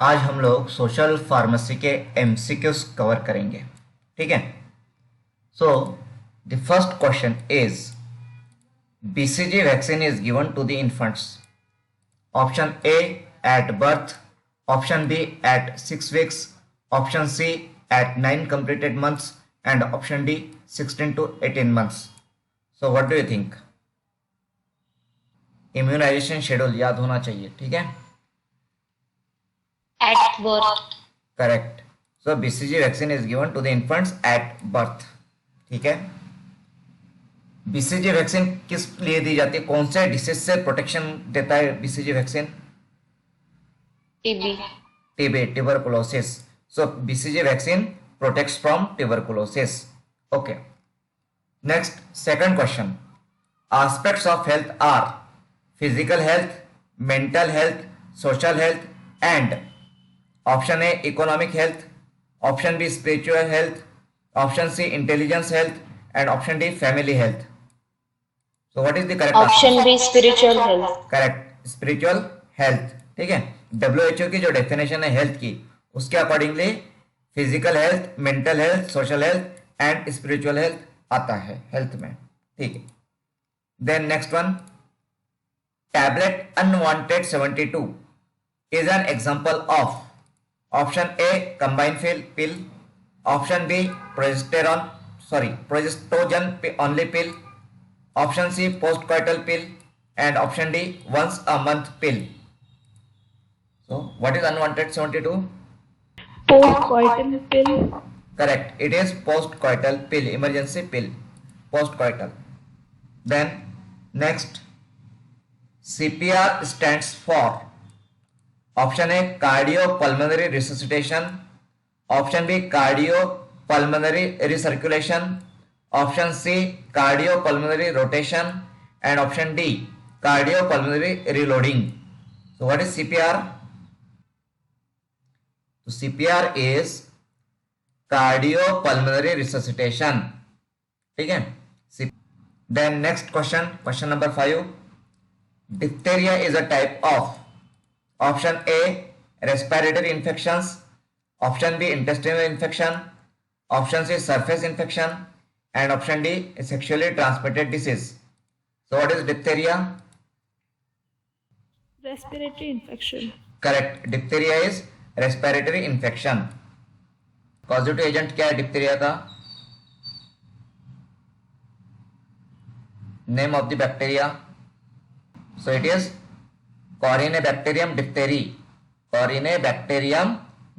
आज हम लोग सोशल फार्मेसी के एमसीक्यूज कवर करेंगे। ठीक है। So the first question is BCG vaccine is given to the infants. Option A at birth, option B at 6 weeks, option C at 9 completed months, and option D 16 to 18 months. So what do you think? Immunisation schedule याद होना चाहिए। ठीक है, At birth. Correct. So BCG vaccine is given to the infants at birth. ठीक है। BCG vaccine किस लिए दी जाती है, कौन से डिसीज से प्रोटेक्शन देता है BCG vaccine? TB. TB, tuberculosis. So BCG vaccine protects from tuberculosis. Okay, next second question. Aspects of health are physical health, mental health, social health and option A economic health, option B spiritual health, option C intelligence health and option D family health. So what is the correct answer? Option B, spiritual health. Correct, spiritual health. ठीक है, WHO की जो definition है health की, उसके accordingly physical health, mental health, social health and spiritual health आता है health में। ठीक है। Then next one, tablet unwanted 72 is an example of option A combined pill, option B progestogen only pill, option C postcoital pill, and option D once a month pill. So what is unwanted 72? Postcoital pill. Correct, it is postcoital pill, emergency pill, postcoital. Then next, CPR stands for option A cardiopulmonary resuscitation, option B cardiopulmonary recirculation, option C cardiopulmonary rotation and option D cardiopulmonary reloading. So what is CPR? तो CPR is cardiopulmonary resuscitation. ठीक है। Then next question, question number 5, diphtheria is a type of option A respiratory infections, option B intestinal infection, option C surface infection and option D sexually transmitted disease. So what is diphtheria? Respiratory infection. Correct, diphtheria is respiratory infection. Positive agent क्या है diphtheria का? Name of the bacteria? So it is Corynebacterium diphtheria, Corynebacterium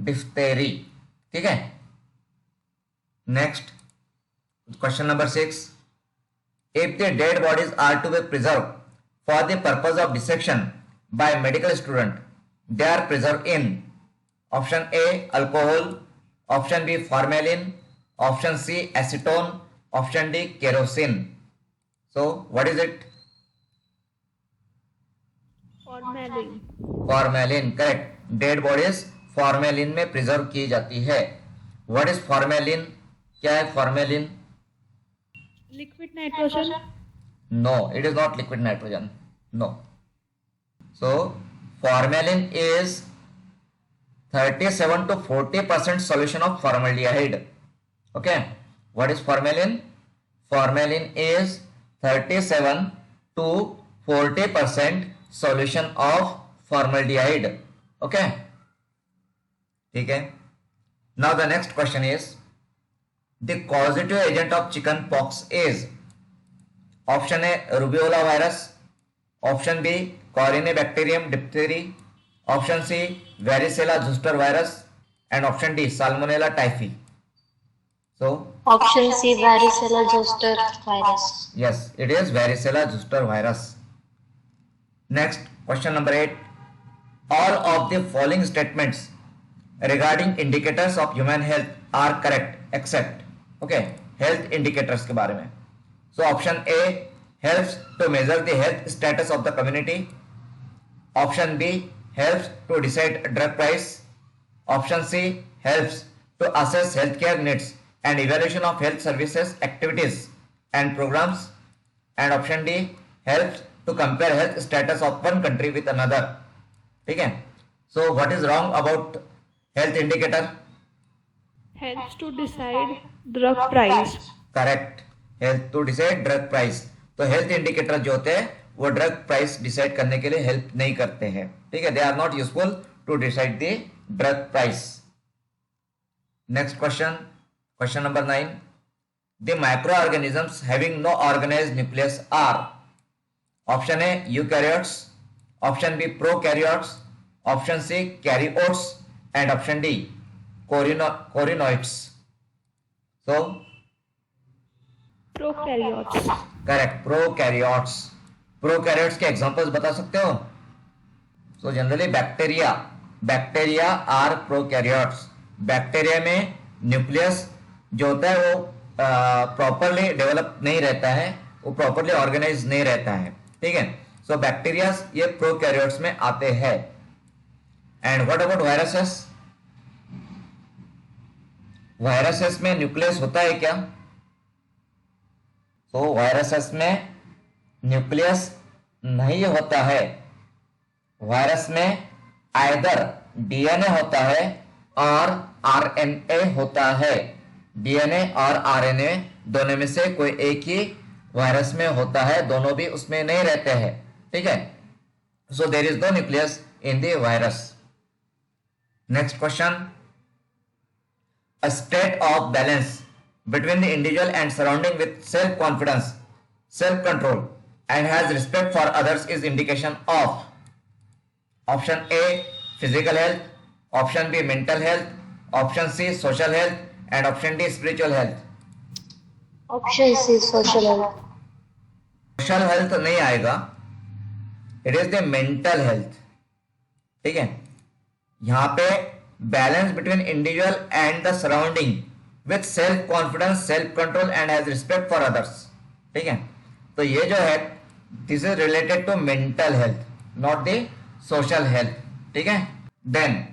diphtheria। ठीक है। Next question number 6, if the dead bodies are to be preserved for the purpose of dissection by medical student, they are preserved in option A alcohol, option B formalin, option C acetone, option D kerosene. So what is it? Formalin. Formalin, correct. Dead bodies formalin में preserve की जाती है। What is formalin? क्या है formalin? Liquid nitrogen. No, it is not liquid nitrogen, no. So formalin is 37 to 40% solution of formaldehyde. Okay, what is formalin? Formalin is 37 to 40% solution of formaldehyde. Okay, ठीक है। Now the next question is, the causative agent of chicken pox is option A rubeola virus, option B Corynebacterium diphtheria, option C varicella zoster virus and option D salmonella typhi. So Option C, varicella zoster virus. yes, it is varicella zoster virus. Next, question number 8, all of the following statements regarding indicators of human health are correct except, okay, health indicators के बारे में। So option A helps to measure the health status of the community, option B helps to decide drug price, option C helps to assess healthcare needs and evaluation of health services activities and programs, and option D helps to compare health status of one country with another। ठीक है। So what is wrong about health indicator? Helps to decide drug price. करेक्ट, health to decide drug price. तो health indicator जो होते हैं वो drug price decide करने के लिए हेल्प नहीं करते हैं, ठीक है, they are not useful to decide the drug price. Next question, question number 9, the micro organisms having no organised nucleus are, option A eukaryotes, option B prokaryotes, option C karyotes and option D corinoids. So Prokaryotes. Correct, prokaryotes. Prokaryotes के examples बता सकते हो? So generally bacteria are prokaryotes. Bacteria में nucleus जो होता है वो properly develop नहीं रहता है, वो प्रॉपरली ऑर्गेनाइज नहीं रहता है, ठीक है। सो बैक्टीरिया ये प्रोकैरियोट्स में आते हैं। And what about viruses? Viruses में न्यूक्लियस होता है क्या? तो वायरसेस में न्यूक्लियस नहीं होता है। वायरस में आइदर डीएनए होता है और आरएनए होता है। डीएनए और आरएनए दोनों में से कोई एक ही वायरस में होता है, दोनों भी उसमें नहीं रहते हैं, ठीक है। So there is no nucleus in the virus. Next question, a state of balance between the individual and surrounding with self-confidence, self-control and has respect for others is indication of, option A physical health, option B mental health, option C social health and option D spiritual health. Option C, social health. Social health नहीं आएगा, it is the mental health, ठीक है। यहां पे balance between individual and the surrounding with self confidence, self control and has respect for others, ठीक है। तो ये जो है this is related to mental health, not the social health, ठीक है। Then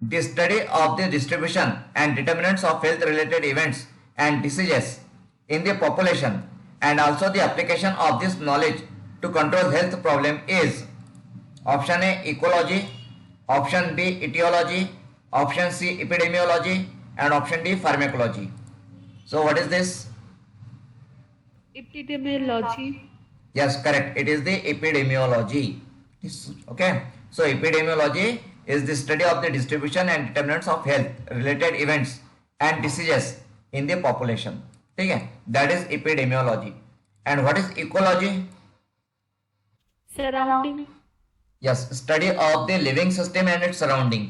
the study of the distribution and determinants of health related events and diseases in the population and also the application of this knowledge to control health problem is, option A ecology, option B etiology, option C epidemiology and option D pharmacology. So what is this? Epidemiology. Yes, correct, it is the epidemiology. Okay, so epidemiology is the study of the distribution and determinants of health related events and diseases in the population, ठीक है, that is epidemiology. And what is ecology? Surrounding. Yes, study of the living system and its surrounding.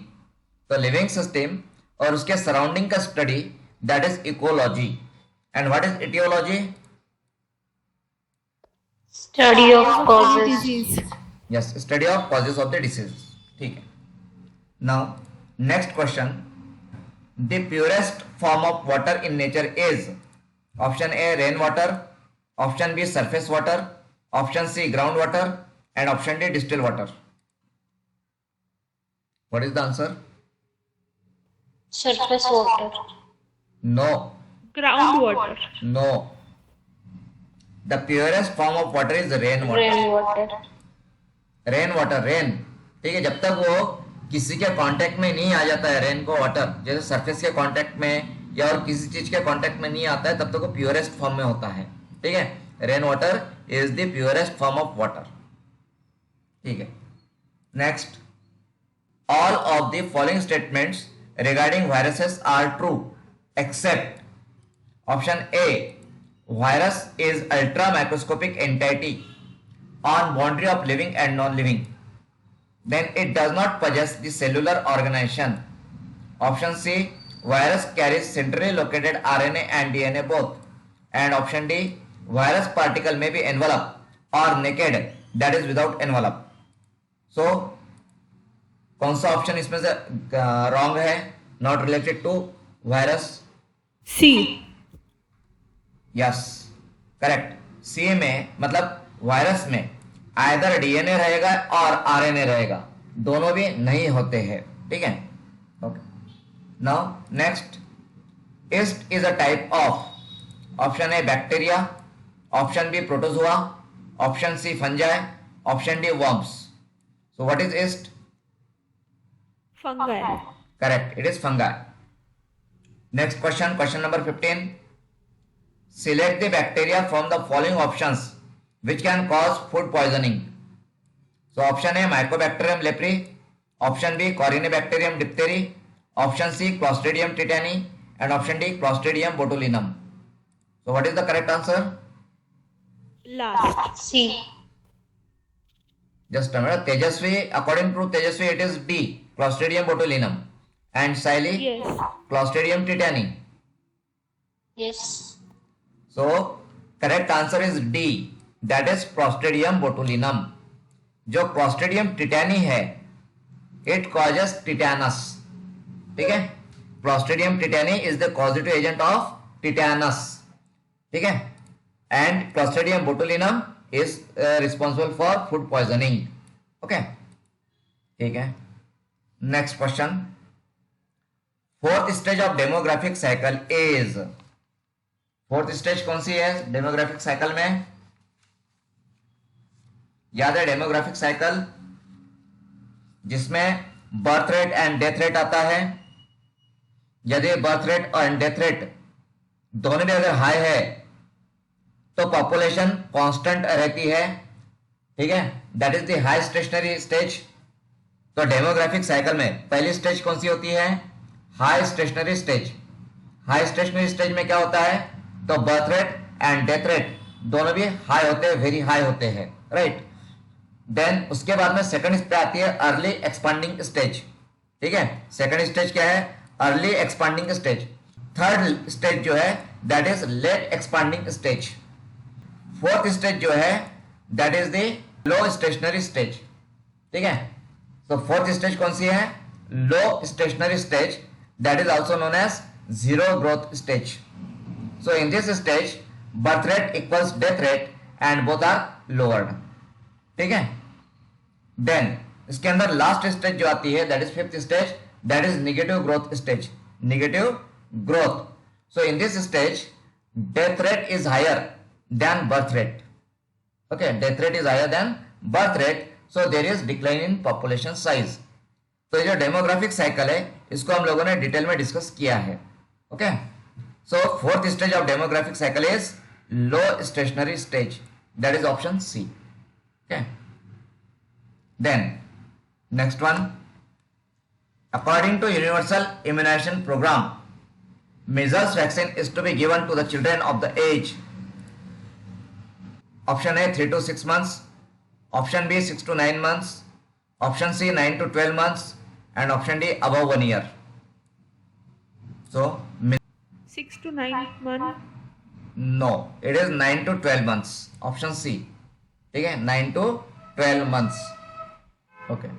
तो living system और उसके surrounding का study, that is ecology. And what is etiology? Study of causes. Disease. Yes, study of causes of the disease, ठीक है। Now next question, the purest form of water in nature is, option A rain water, option B surface water, option C ground water and option D distilled water. What is the answer? Surface water. No, Groundwater. no, the purest form of water is rain water. Rainwater. Rain water, rain, ठीक है, जब तक वो किसी के contact में नहीं आ जाता है रेन को वाटर, जैसे सरफेस के कांटेक्ट में या और किसी चीज के कांटेक्ट में नहीं आता है, तब तक वो प्योरेस्ट फॉर्म में होता है, ठीक है। Rain water is the purest form of water, ठीक है। Next, all of the following statements regarding viruses are true except, option A virus is ultra microscopic entity on boundary of living and non-living, then it does not possess the cellular organization. Option C, virus carries centrally located RNA and DNA both, and option D, virus particle may be enveloped or naked, that is without envelope. So कौन सा option इसमें से wrong है, not related to virus? C. Yes, correct, C में मतलब virus में either DNA रहेगा और आरएनए रहेगा, दोनों भी नहीं होते हैं, ठीक है। Okay, now next, yeast is a type of, option A bacteria, option B protozoa, option C fungi, option D worms. So what is yeast? Fungi. Correct. It is fungi. Next question. Question number 15. Select the bacteria from the following options which can cause food poisoning. So option A Mycobacterium leprae, option B Corynebacterium diphtheria, option C Clostridium tetani, and option D Clostridium botulinum. So what is the correct answer? Last. C. Just a minute. Tejasvi, according to Tejasvi, it is D Clostridium botulinum, and Siley Yes. Clostridium tetani. Yes. So correct answer is D, that is Clostridium botulinum. जो Clostridium tetani है, it causes tetanus. ठीक है, Clostridium tetani is the causative agent of tetanus. ठीक है, and Clostridium botulinum is responsible for food poisoning. Okay, ठीक है. Next question. Fourth stage of demographic cycle is, fourth stage कौन सी है डेमोग्राफिक साइकिल में? याद है डेमोग्राफिक साइकिल जिसमें birth rate and death rate आता है. यदि बर्थ रेट और डेथ रेट दोनों भी अगर हाई है तो पॉपुलेशन कांस्टेंट रहती है. ठीक है, that is the high stationary stage. तो डेमोग्राफिक साइकिल में पहली स्टेज कौन सी होती है? High stationary stage. High stationary stage में क्या होता है? तो birth rate and death rate दोनों भी हाई होते हैं, वेरी हाई होते हैं, राइट. देन उसके बाद में सेकंड पे आती है अर्ली एक्सपांडिंग स्टेज. ठीक है, सेकंड स्टेज क्या है? Early expanding stage. Third stage जो है that is late expanding stage. Fourth stage जो है that is the low stationary stage. ठीक है, तो फोर्थ स्टेज कौन सी है? Low stationary stage, that is also known as zero growth stage. So in this stage, birth rate equals death rate and both are lowered. ठीक है. Then इसके अंदर लास्ट स्टेज जो आती है that is fifth stage, that is negative growth stage. Negative growth. So in this stage, death rate is higher than birth rate. Okay, death rate is higher than birth rate. So there is decline in population size. तो ये जो demographic cycle है इसको हम लोगों ने detail में discuss किया है. Okay, so fourth stage of demographic cycle is low stationary stage, that is option C. Okay, then next one, according to universal immunization program, measles vaccine is to be given to the children of the age, option A 3 to 6 months, option B 6 to 9 months, option C 9 to 12 months, and option D above 1 year. So 6 to 9 months. no, it is 9 to 12 months, option C. ठीक है, 9 to 12 months. Okay,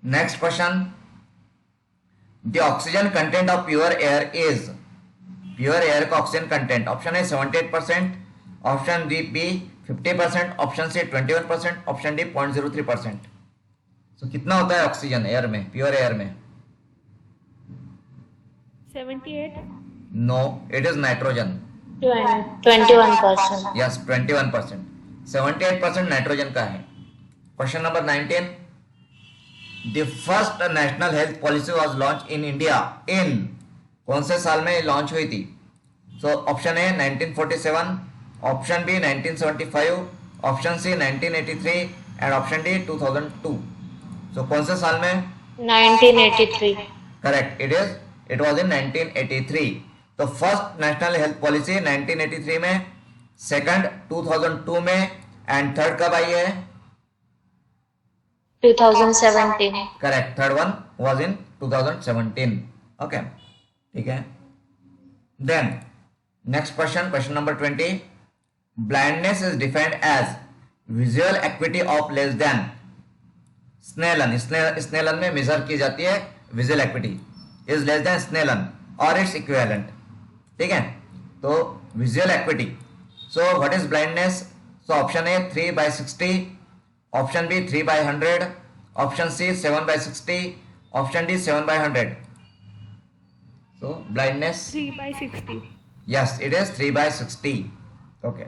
next question. The oxygen content of pure air is, pure air का oxygen content option A 78%, option B 50%, option C 21%, option D 0.03%. so कितना होता है oxygen air में, pure air में? 78. No, it is nitrogen. 21%. Yes, 21%. 78% nitrogen का है. Question number 19. The first national health policy was launched in India in, कौन से साल में लॉन्च हुई थी? So option A 1947, option B 1975, option C 1983 and option D 2002. So कौन से साल में? 1983. Correct, it was in 1983. तो फर्स्ट नेशनल हेल्थ पॉलिसी 1983 में, सेकंड 2002 में, एंड थर्ड कब आई है? 2017. Correct, third one was in 2017. Okay, ठीक है. Then next question, question number 20. Blindness is defined as visual acuity of less than, Snellen में measure की जाती है visual acuity, is less than Snellen और इट्स इक्विवेलेंट. ठीक है, तो visual acuity. So what is blindness? So option A 3/60, option B 3/100, option C 7/60, option D 7/100. So blindness, 3/60. yes, it is 3/60. Okay.